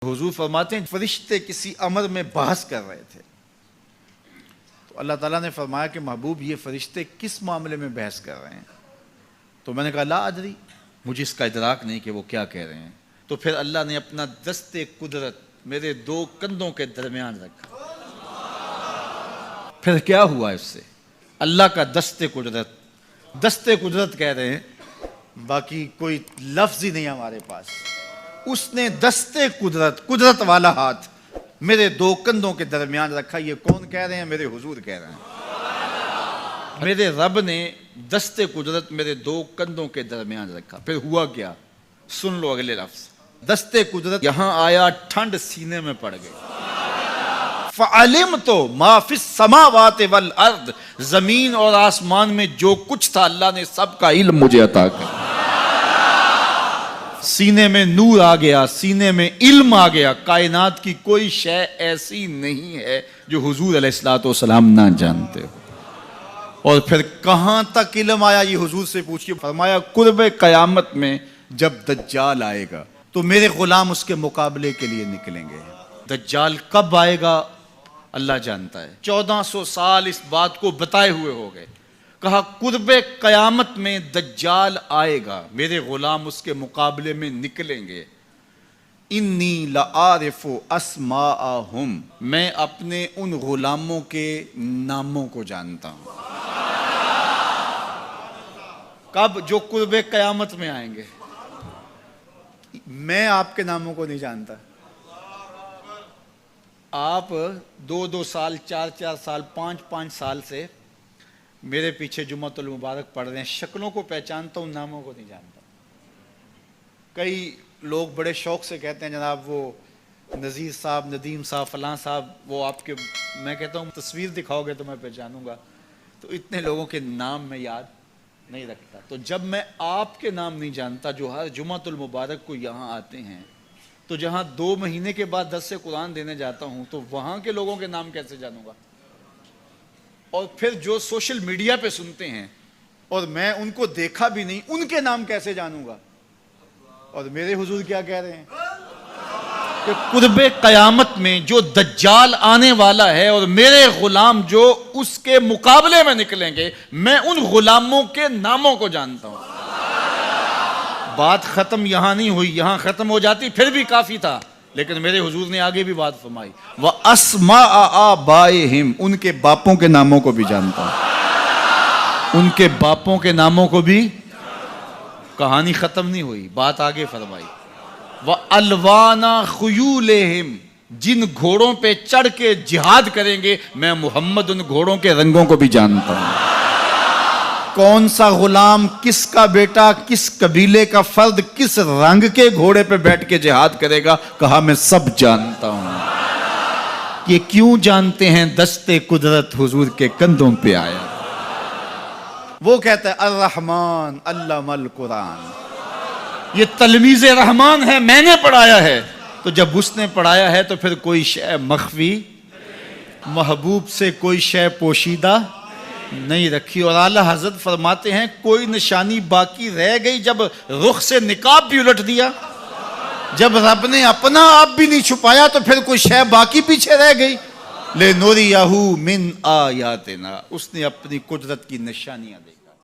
حضور فرماتے ہیں فرشتے کسی امر میں بحث کر رہے تھے تو اللہ تعالیٰ نے فرمایا کہ محبوب یہ فرشتے کس معاملے میں بحث کر رہے ہیں؟ تو میں نے کہا لا ادری، مجھے اس کا ادراک نہیں کہ وہ کیا کہہ رہے ہیں۔ تو پھر اللہ نے اپنا دست قدرت میرے دو کندھوں کے درمیان رکھا۔ پھر کیا ہوا اس سے؟ اللہ کا دست قدرت کہہ رہے ہیں، باقی کوئی لفظ ہی نہیں ہمارے پاس۔ اس نے دست قدرت والا ہاتھ میرے دو کندھوں کے درمیان رکھا۔ یہ کون کہہ رہے ہیں؟ میرے حضور کہہ رہے ہیں۔ میرے رب نے دست قدرت میرے دو کندھوں کے درمیان رکھا۔ پھر ہوا کیا؟ سن لو اگلے لفظ۔ دست قدرت یہاں آیا، ٹھنڈ سینے میں پڑ گئی۔ فَعَلِمْتُ مَا فِي السَّمَاوَاتِ وَالْأَرْضِ، زمین اور آسمان میں جو کچھ تھا اللہ نے سب کا علم مجھے عطا کیا۔ سینے میں نور آ گیا، سینے میں علم آ گیا۔ کائنات کی کوئی شے ایسی نہیں ہے جو حضور علیہ الصلوۃ والسلام نہ جانتے ہو۔ اور پھر کہاں تک علم آیا یہ حضور سے پوچھیے۔ فرمایا قرب قیامت میں جب دجال آئے گا تو میرے غلام اس کے مقابلے کے لیے نکلیں گے۔ دجال کب آئے گا اللہ جانتا ہے۔ 1400 سال اس بات کو بتائے ہوئے ہو گئے۔ کہا قرب قیامت میں دجال آئے گا، میرے غلام اس کے مقابلے میں نکلیں گے۔ انی لعارف اسماءہم، میں اپنے ان غلاموں کے ناموں کو جانتا ہوں۔ کب؟ جو قرب قیامت میں آئیں گے۔ میں آپ کے ناموں کو نہیں جانتا۔ آپ 2 سال 4 سال 5 سال سے میرے پیچھے جمعۃ المبارک پڑھ رہے ہیں، شکلوں کو پہچانتا ہوں، ناموں کو نہیں جانتا۔ کئی لوگ بڑے شوق سے کہتے ہیں جناب وہ نذیر صاحب، ندیم صاحب، فلاں صاحب، وہ آپ کے، میں کہتا ہوں تصویر دکھاؤ گے تو میں پہچانوں گا۔ تو اتنے لوگوں کے نام میں یاد نہیں رکھتا۔ تو جب میں آپ کے نام نہیں جانتا جو ہر جمعۃ المبارک کو یہاں آتے ہیں، تو جہاں 2 مہینے کے بعد درس قرآن دینے جاتا ہوں تو وہاں کے لوگوں کے نام کیسے جانوں گا؟ اور پھر جو سوشل میڈیا پہ سنتے ہیں اور میں ان کو دیکھا بھی نہیں، ان کے نام کیسے جانوں گا؟ اور میرے حضور کیا کہہ رہے ہیں کہ قرب قیامت میں جو دجال آنے والا ہے اور میرے غلام جو اس کے مقابلے میں نکلیں گے، میں ان غلاموں کے ناموں کو جانتا ہوں۔ بات ختم یہاں نہیں ہوئی، یہاں ختم ہو جاتی پھر بھی کافی تھا، لیکن میرے حضور نے آگے بھی بات فرمائی۔ وَأَسْمَاءَ آبَائِهِمْ، ان کے باپوں کے ناموں کو بھی جانتا ہوں۔ ان کے باپوں کے ناموں کو بھی۔ کہانی ختم نہیں ہوئی، بات آگے فرمائی۔ وَأَلْوَانَ خُيُولِهِمْ، جن گھوڑوں پہ چڑھ کے جہاد کریں گے میں محمد ان گھوڑوں کے رنگوں کو بھی جانتا ہوں۔ کون سا غلام، کس کا بیٹا، کس قبیلے کا فرد کس رنگ کے گھوڑے پہ بیٹھ کے جہاد کرے گا، کہا میں سب جانتا ہوں۔ یہ کیوں جانتے ہیں؟ دست قدرت حضور کے کندھوں پہ آیا۔ وہ کہتا ہے الرحمن علم القرآن، یہ تلمیذ رحمان ہے، میں نے پڑھایا ہے۔ تو جب اس نے پڑھایا ہے تو پھر کوئی شے مخفی، محبوب سے کوئی شے پوشیدہ نہیں رکھی۔ اور اعلیٰ حضرت فرماتے ہیں کوئی نشانی باقی رہ گئی جب رخ سے نقاب بھی الٹ دیا، جب رب نے اپنا آپ بھی نہیں چھپایا تو پھر کوئی شے باقی پیچھے رہ گئی۔ لِنُرِيَهُ مِنْ آیَاتِنَا، اس نے اپنی قدرت کی نشانیاں دی۔